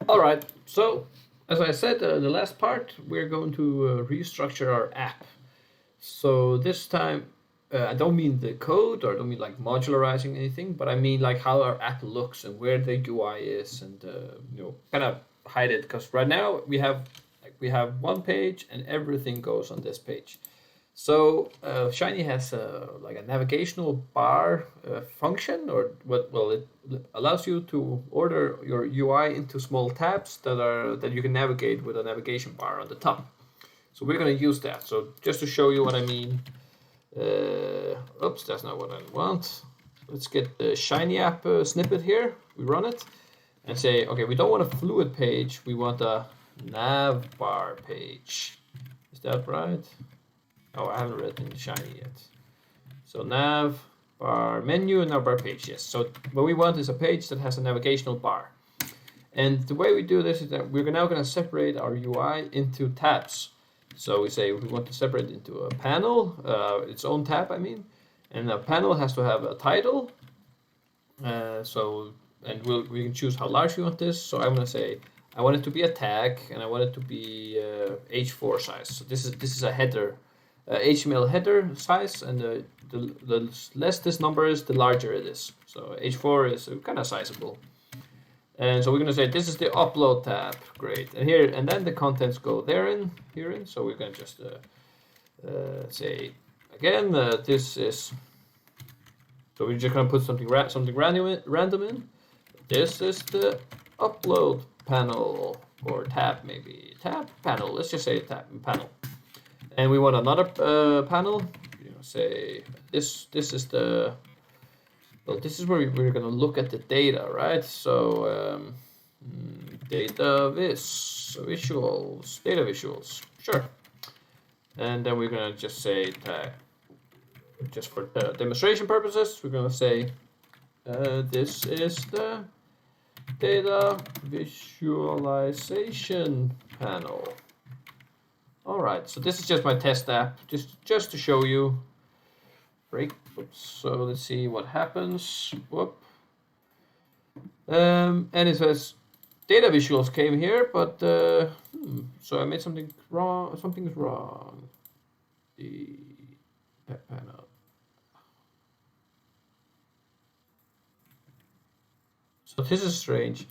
All right, so as I said in the last part, we're going to restructure our app. So this time, I don't mean the code or I don't mean like modularizing anything, but I mean like how our app looks and where the UI is, and kind of hide it, because right now we have one page and everything goes on this page. So Shiny has like a navigational bar function, or what? Well, it allows you to order your UI into small tabs that you can navigate with a navigation bar on the top. So we're going to use that. So just to show you what I mean. Oops, that's not what I want. Let's get the Shiny app snippet here. We run it and say, okay, we don't want a fluid page. We want a nav bar page. Is that right? Oh, I haven't read in Shiny yet. So nav bar menu and nav bar page, yes. So what we want is a page that has a navigational bar. And the way we do this is that we're now going to separate our UI into tabs. So we say we want to separate it into a panel, its own tab, I mean. And a panel has to have a title. We can choose how large we want this. So I'm going to say I want it to be a tag, and I want it to be H4 size. So this is a header. HTML header size, and the less this number is, the larger it is. So H4 is kind of sizable. And so we're going to say this is the upload tab. Great. And then the contents go herein. So we're going to just say again, this is. So we're just going to put something random in. This is the upload panel, or tab maybe. Tab panel. Let's just say tab panel. And we want another panel. Say this is the. Well, this is where we're going to look at the data, right? So data visuals, data visuals, sure. And then we're going to just say tag. Just for demonstration purposes, we're going to say this is the data visualization panel. All right, so this is just my test app, just to show you. Break. Oops. So let's see what happens. Whoop. And it says data visuals came here, but so I made something wrong. Something's wrong. The panel. So this is strange.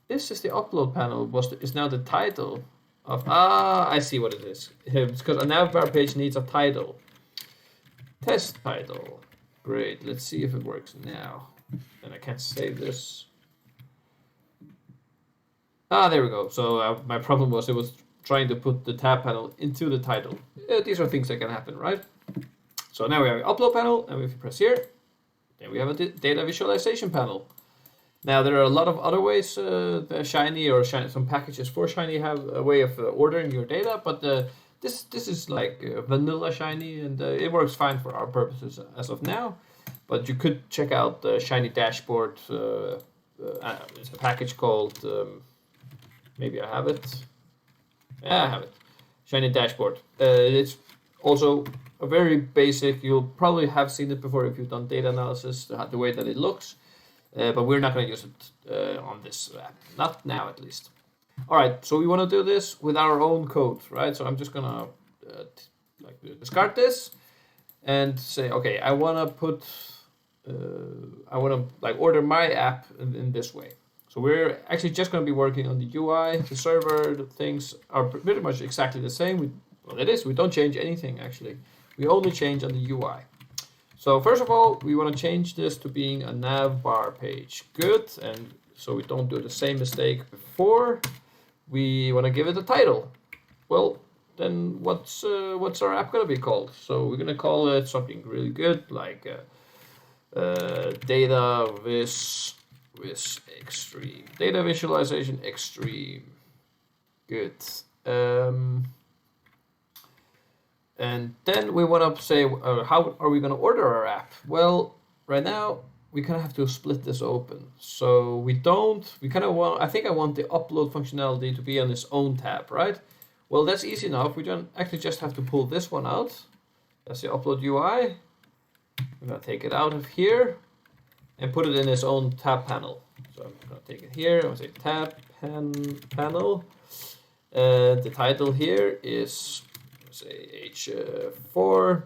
This is the upload panel. Is now the title of. I see what it is. It's because a navbar page needs a title. Test title. Great. Let's see if it works now. And I can't save this. There we go. So my problem was it was trying to put the tab panel into the title. These are things that can happen, right? So now we have an upload panel, and if you press here, then we have a data visualization panel. Now there are a lot of other ways the Shiny or some packages for Shiny have a way of ordering your data, but this is like vanilla Shiny, and it works fine for our purposes as of now. But you could check out the Shiny dashboard. It's a package called, maybe I have it. Yeah, I have it. Shiny dashboard. It's also a very basic. You'll probably have seen it before if you've done data analysis, the way that it looks. But we're not going to use it on this app. Not now, at least. All right, so we want to do this with our own code, right? So I'm just going to discard this and say, okay, I want to order my app in this way. So we're actually just going to be working on the UI, the server. The things are pretty much exactly the same. We don't change anything, actually. We only change on the UI. So first of all, we want to change this to being a nav bar page. Good, and so we don't do the same mistake before. We want to give it a title. Well, then what's our app going to be called? So we're going to call it something really good, like data vis extreme, data visualization extreme. Good. And then we want to say, how are we going to order our app? Well, right now we kind of have to split this open. So I think I want the upload functionality to be on its own tab, right? Well, that's easy enough. We don't actually just have to pull this one out. That's the upload UI. We're going to take it out of here and put it in its own tab panel. So I'm gonna take it here. I'll say tab panel. The title here is, say, H4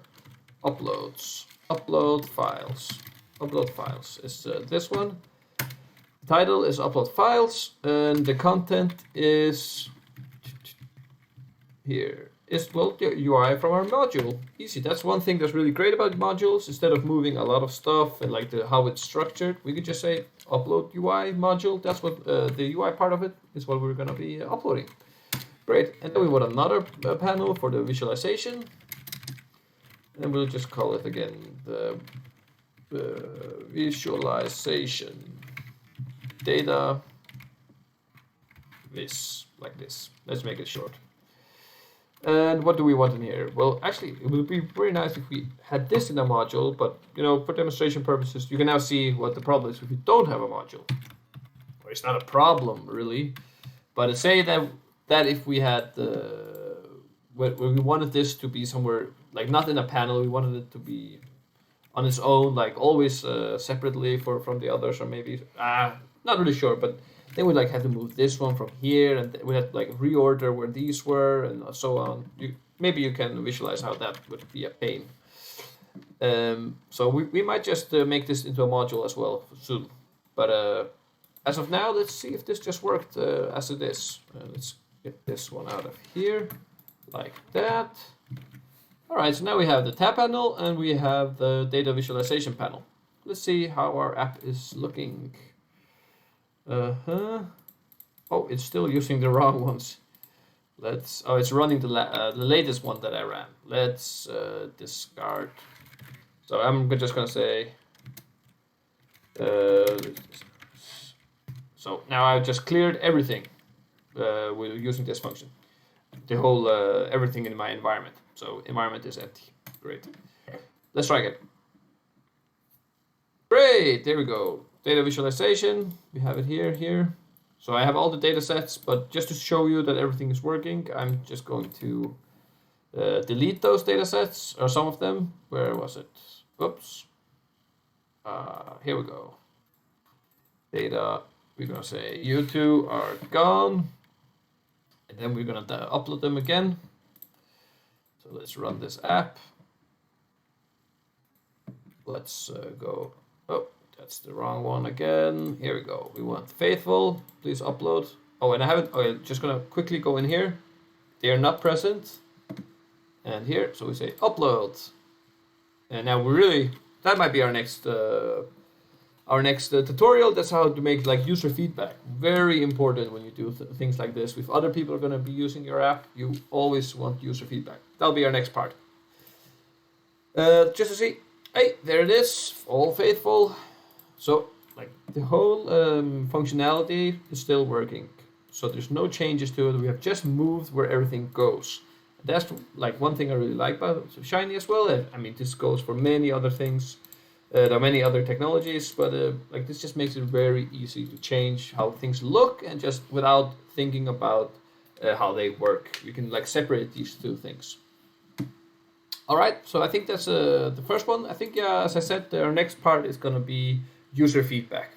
upload files is this one. Title is upload files, and the content is here. Is well the UI from our module. Easy. That's one thing that's really great about modules. Instead of moving a lot of stuff and like how it's structured, we could just say upload UI module. That's what the UI part of it is what we're gonna be uploading. Great. And then we want another panel for the visualization, and we'll just call it again the visualization data like this. Let's make it short. And what do we want in here? Well, actually, it would be very nice if we had this in a module, but you know, for demonstration purposes, you can now see what the problem is if you don't have a module. Or it's not a problem really, but say that if we had where we wanted this to be somewhere like not in a panel, we wanted it to be on its own, like always separately from the others, or maybe not really sure, but then we like have to move this one from here, and we had to like reorder where these were, and so on. Maybe you can visualize how that would be a pain. So we might just make this into a module as well soon. But as of now, let's see if this just worked as it is. Let's get this one out of here, like that. All right, so now we have the tab panel and we have the data visualization panel. Let's see how our app is looking. Oh, it's still using the wrong ones. It's running the latest one that I ran. Let's discard. So I'm just gonna say. So now I've just cleared everything with using this function. The whole everything in my environment. So environment is empty. Great. Let's try again. Great. There we go. Data visualization. We have it here. So I have all the data sets, but just to show you that everything is working, I'm just going to delete those data sets, or some of them. Where was it? Oops. Here we go. Data, we're gonna say you two are gone. And then we're gonna upload them again. So let's run this app. Let's go, oh, that's the wrong one again. Here we go. We want faithful. Please upload. Oh, and I haven't. Okay, just gonna quickly go in here. They are not present. And here, so we say upload. And now we really, that might be our next tutorial. That's how to make like user feedback. Very important when you do things like this. If other people are gonna be using your app, you always want user feedback. That'll be our next part. Just to see. Hey, there it is, all faithful. So, like the whole functionality is still working. So there's no changes to it. We have just moved where everything goes. That's like one thing I really like about Shiny as well. I mean, this goes for many other things. There are many other technologies, but like this just makes it very easy to change how things look, and just without thinking about how they work. You can like separate these two things. All right, so I think that's the first one. I think, yeah, as I said, our next part is going to be user feedback.